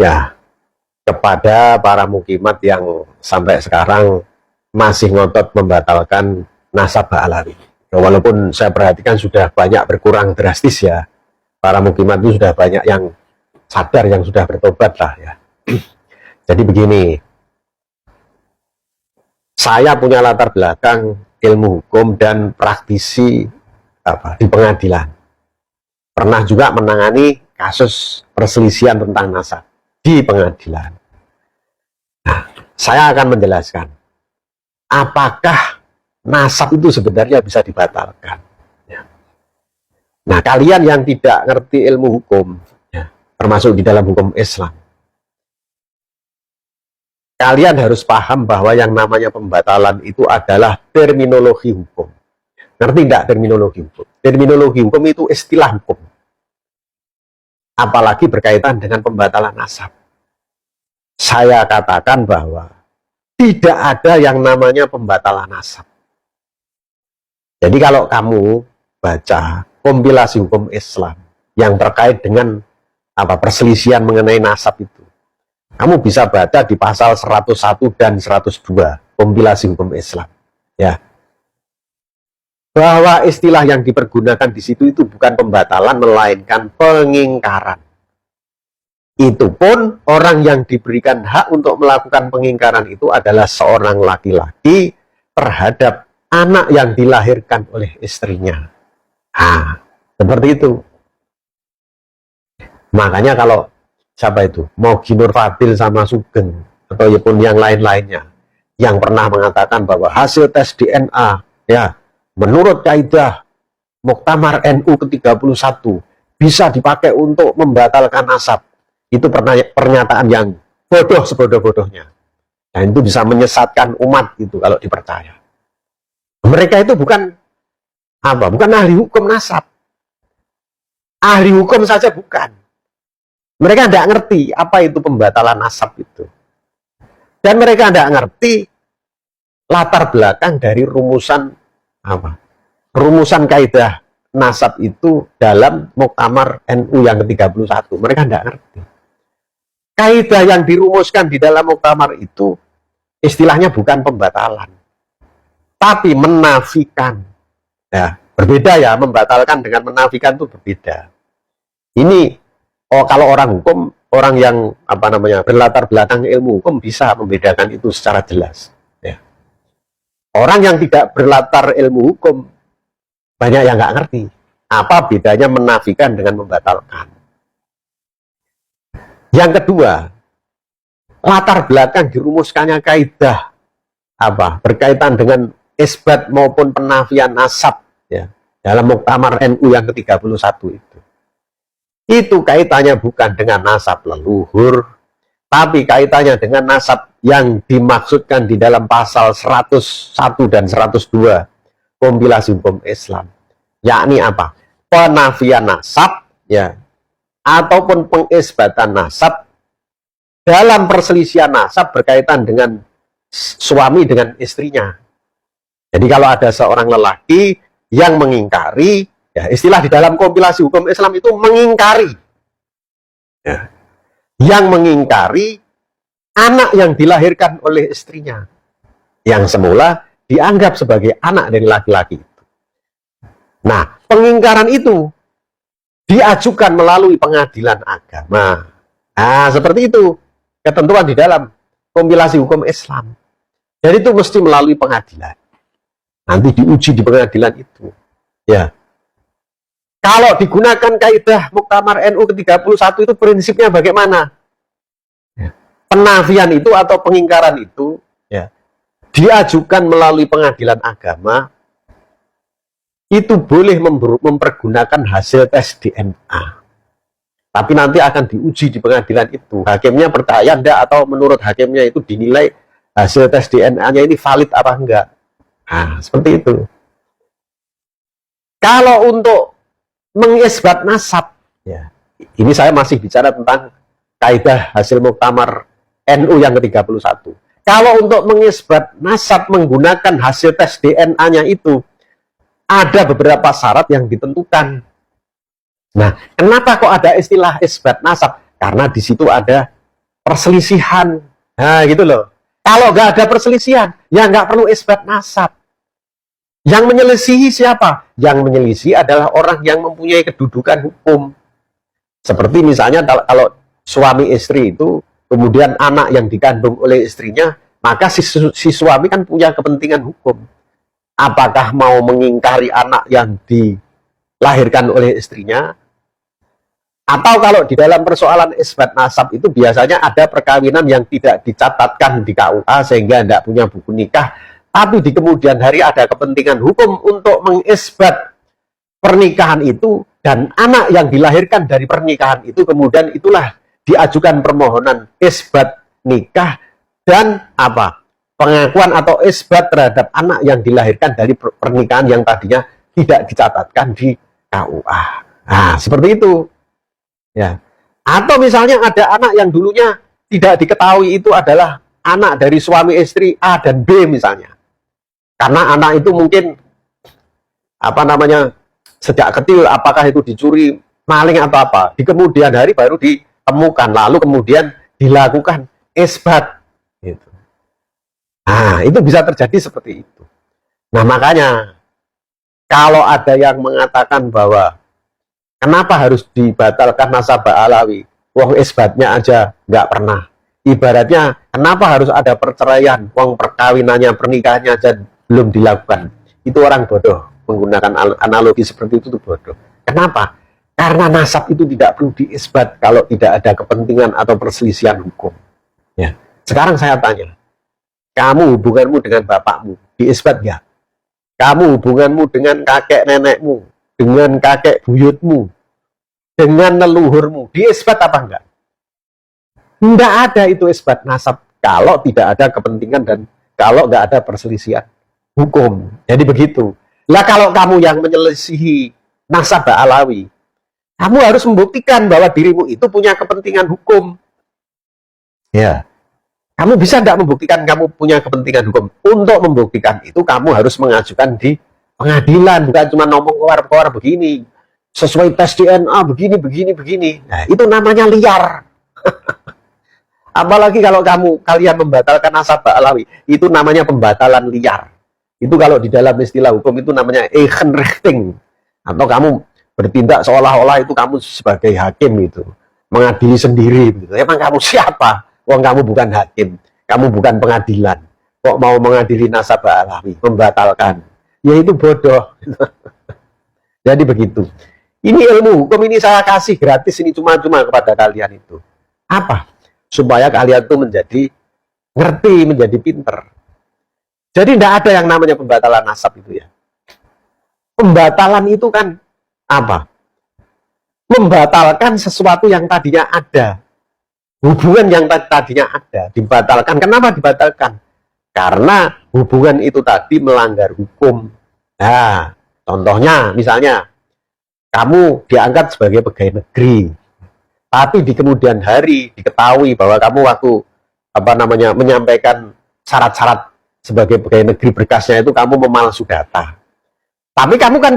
Ya, kepada para mukimat yang sampai sekarang masih ngotot membatalkan nasab Ba'alawi. Walaupun saya perhatikan sudah banyak berkurang drastis ya, para mukimat itu sudah banyak yang sadar, yang sudah bertobat lah ya. Jadi begini, saya punya latar belakang ilmu hukum dan praktisi di pengadilan. Pernah juga menangani kasus perselisihan tentang nasab di pengadilan. Nah, saya akan menjelaskan apakah nasab itu sebenarnya bisa dibatalkan. Ya. Nah, kalian yang tidak ngerti ilmu hukum, ya, termasuk di dalam hukum Islam, kalian harus paham bahwa yang namanya pembatalan itu adalah terminologi hukum. Ngerti enggak terminologi hukum? Terminologi hukum itu istilah hukum. Apalagi berkaitan dengan pembatalan nasab. Saya katakan bahwa tidak ada yang namanya pembatalan nasab. Jadi kalau kamu baca kompilasi hukum Islam yang terkait dengan perselisihan mengenai nasab itu, kamu bisa baca di pasal 101 dan 102 kompilasi hukum Islam. Ya. Bahwa istilah yang dipergunakan di situ itu bukan pembatalan, melainkan pengingkaran. Itu pun orang yang diberikan hak untuk melakukan pengingkaran itu adalah seorang laki-laki terhadap anak yang dilahirkan oleh istrinya. Seperti itu. Makanya kalau siapa itu, Mogi Nur Fadil sama Sugeng atau pun yang lain-lainnya yang pernah mengatakan bahwa hasil tes DNA ya menurut kaidah Muktamar NU ke-31 bisa dipakai untuk membatalkan nasab. Itu pernyataan yang bodoh sebodoh-bodohnya. Dan itu bisa menyesatkan umat itu kalau dipercaya. Mereka itu bukan ahli hukum nasab. Ahli hukum saja bukan. Mereka tidak ngerti apa itu pembatalan nasab itu. Dan mereka tidak ngerti latar belakang dari rumusan kaidah nasab itu dalam Muktamar NU yang ke-31. Mereka tidak ngerti. Kaidah yang dirumuskan di dalam Muktamar itu istilahnya bukan pembatalan, tapi menafikan. Ya, berbeda ya, membatalkan dengan menafikan itu berbeda. Ini kalau orang hukum, orang yang berlatar belakang ilmu hukum bisa membedakan itu secara jelas. Ya. Orang yang tidak berlatar ilmu hukum banyak yang nggak ngerti apa bedanya menafikan dengan membatalkan. Yang kedua, latar belakang dirumuskannya kaidah berkaitan dengan isbat maupun penafian nasab ya dalam Muktamar NU yang ke-31 itu. Itu kaitannya bukan dengan nasab leluhur, tapi kaitannya dengan nasab yang dimaksudkan di dalam pasal 101 dan 102 kompilasi hukum Islam, yakni penafian nasab ya ataupun pengisbatan nasab dalam perselisihan nasab berkaitan dengan suami dengan istrinya. Jadi kalau ada seorang lelaki yang mengingkari, ya istilah di dalam kompilasi hukum Islam itu mengingkari, ya, yang mengingkari anak yang dilahirkan oleh istrinya, yang semula dianggap sebagai anak dari laki-laki itu. Nah, pengingkaran itu diajukan melalui pengadilan agama. Seperti itu ketentuan di dalam kompilasi hukum Islam. Jadi itu mesti melalui pengadilan. Nanti diuji di pengadilan itu. Ya. Kalau digunakan kaidah Muktamar NU ke-31 itu prinsipnya bagaimana? Ya. Penafian itu atau pengingkaran itu ya diajukan melalui pengadilan agama, itu boleh mempergunakan hasil tes DNA. Tapi nanti akan diuji di pengadilan itu. Hakimnya percaya enggak atau menurut hakimnya itu dinilai hasil tes DNA-nya ini valid apa enggak. Seperti itu. Kalau untuk mengisbat nasab, ya, ini saya masih bicara tentang kaidah hasil Muktamar NU yang ke-31. Kalau untuk mengisbat nasab menggunakan hasil tes DNA-nya itu, ada beberapa syarat yang ditentukan. Nah, kenapa kok ada istilah isbat nasab? Karena di situ ada perselisihan. Nah, gitu loh. Kalau nggak ada perselisihan, ya nggak perlu isbat nasab. Yang menyelisihi siapa? Yang menyelisihi adalah orang yang mempunyai kedudukan hukum. Seperti misalnya kalau suami istri itu, kemudian anak yang dikandung oleh istrinya, maka si suami kan punya kepentingan hukum. Apakah mau mengingkari anak yang dilahirkan oleh istrinya? Atau kalau di dalam persoalan isbat nasab itu biasanya ada perkawinan yang tidak dicatatkan di KUA sehingga tidak punya buku nikah, tapi di kemudian hari ada kepentingan hukum untuk mengisbat pernikahan itu, dan anak yang dilahirkan dari pernikahan itu kemudian itulah diajukan permohonan isbat nikah dan pengakuan atau isbat terhadap anak yang dilahirkan dari pernikahan yang tadinya tidak dicatatkan di KUA. Nah, seperti itu. Ya. Atau misalnya ada anak yang dulunya tidak diketahui itu adalah anak dari suami istri A dan B misalnya. Karena anak itu mungkin sejak kecil apakah itu dicuri, maling atau apa. Di kemudian hari baru ditemukan, lalu kemudian dilakukan isbat gitu. Nah, itu bisa terjadi seperti itu. Nah, makanya kalau ada yang mengatakan bahwa kenapa harus dibatalkan nasabah alawi? Wong isbatnya aja nggak pernah. Ibaratnya, kenapa harus ada perceraian? Wong perkawinannya, pernikahannya aja belum dilakukan. Itu orang bodoh. Menggunakan analogi seperti itu bodoh. Kenapa? Karena nasab itu tidak perlu diisbat kalau tidak ada kepentingan atau perselisihan hukum. Ya. Sekarang saya tanya, kamu hubunganmu dengan bapakmu diisbat nggak? Kamu hubunganmu dengan kakek nenekmu, dengan kakek buyutmu, dengan leluhurmu, diisbat apa enggak? Enggak ada itu isbat nasab kalau tidak ada kepentingan dan kalau enggak ada perselisihan hukum. Jadi begitu. Lah kalau kamu yang menyelisihi nasabah alawi, kamu harus membuktikan bahwa dirimu itu punya kepentingan hukum. Ya. Kamu bisa enggak membuktikan kamu punya kepentingan hukum? Untuk membuktikan itu kamu harus mengajukan di pengadilan, bukan cuma ngomong keluar-keluar begini. Sesuai tes DNA begini. Nah, itu namanya liar. Apalagi kalau kalian membatalkan nasabah alawi, itu namanya pembatalan liar. Itu kalau di dalam istilah hukum itu namanya eigenrechten. Atau kamu bertindak seolah-olah itu kamu sebagai hakim itu, mengadili sendiri gitu. Emang kamu siapa? Wong kamu bukan hakim, kamu bukan pengadilan. Kok mau mengadili nasabah alawi, membatalkan? Ya itu bodoh. Jadi begitu. Ini ilmu hukum ini saya kasih gratis ini cuma-cuma kepada kalian itu. Apa? Supaya kalian tuh menjadi ngerti, menjadi pinter. Jadi tidak ada yang namanya pembatalan nasab itu ya. Pembatalan itu kan apa? Membatalkan sesuatu yang tadinya ada. Hubungan yang tadinya ada dibatalkan. Kenapa dibatalkan? Karena hubungan itu tadi melanggar hukum. Nah, contohnya misalnya kamu diangkat sebagai pegawai negeri, tapi di kemudian hari diketahui bahwa kamu waktu menyampaikan syarat-syarat sebagai pegawai negeri berkasnya itu kamu memalsu data. Tapi kamu kan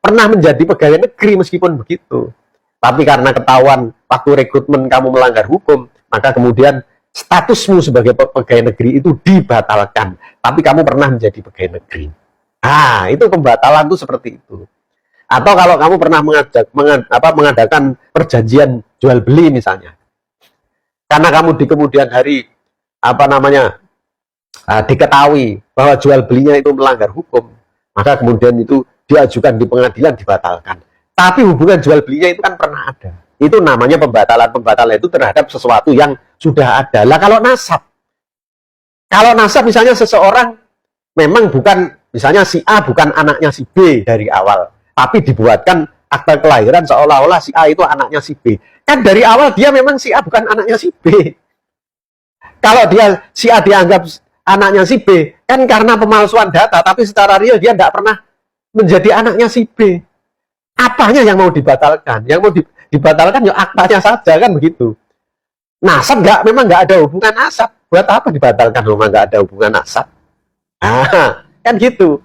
pernah menjadi pegawai negeri meskipun begitu. Tapi karena ketahuan waktu rekrutmen kamu melanggar hukum, maka kemudian statusmu sebagai pegawai negeri itu dibatalkan. Tapi kamu pernah menjadi pegawai negeri. Nah, itu pembatalan itu seperti itu. Atau kalau kamu pernah mengadakan perjanjian jual beli misalnya, karena kamu di kemudian hari diketahui bahwa jual belinya itu melanggar hukum, maka kemudian itu diajukan di pengadilan dibatalkan. Tapi hubungan jual belinya itu kan pernah ada. Itu namanya pembatalan itu terhadap sesuatu yang sudah ada. Lah kalau nasab misalnya seseorang memang bukan, misalnya si A bukan anaknya si B dari awal, tapi dibuatkan akta kelahiran seolah-olah si A itu anaknya si B. Kan dari awal dia memang si A bukan anaknya si B. Kalau si A dianggap anaknya si B, kan karena pemalsuan data, tapi secara real dia tidak pernah menjadi anaknya si B. Apanya yang mau dibatalkan? Yang mau dibatalkan ya aktanya saja, kan begitu. Nasab memang nggak ada hubungan nasab. Buat apa dibatalkan memang nggak ada hubungan nasab? Ah, kan gitu.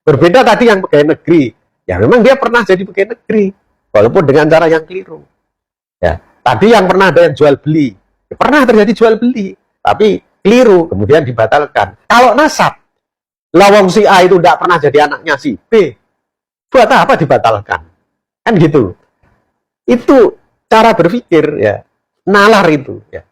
Berbeda tadi yang pegawai negeri. Ya memang dia pernah jadi pegawai negeri, walaupun dengan cara yang keliru. Ya, tadi yang pernah ada yang jual beli, Pernah terjadi jual beli, tapi keliru, kemudian dibatalkan. Kalau nasab, lawang si A itu tidak pernah jadi anaknya si B, buat apa dibatalkan? Kan gitu. Itu cara berpikir ya, nalar itu ya.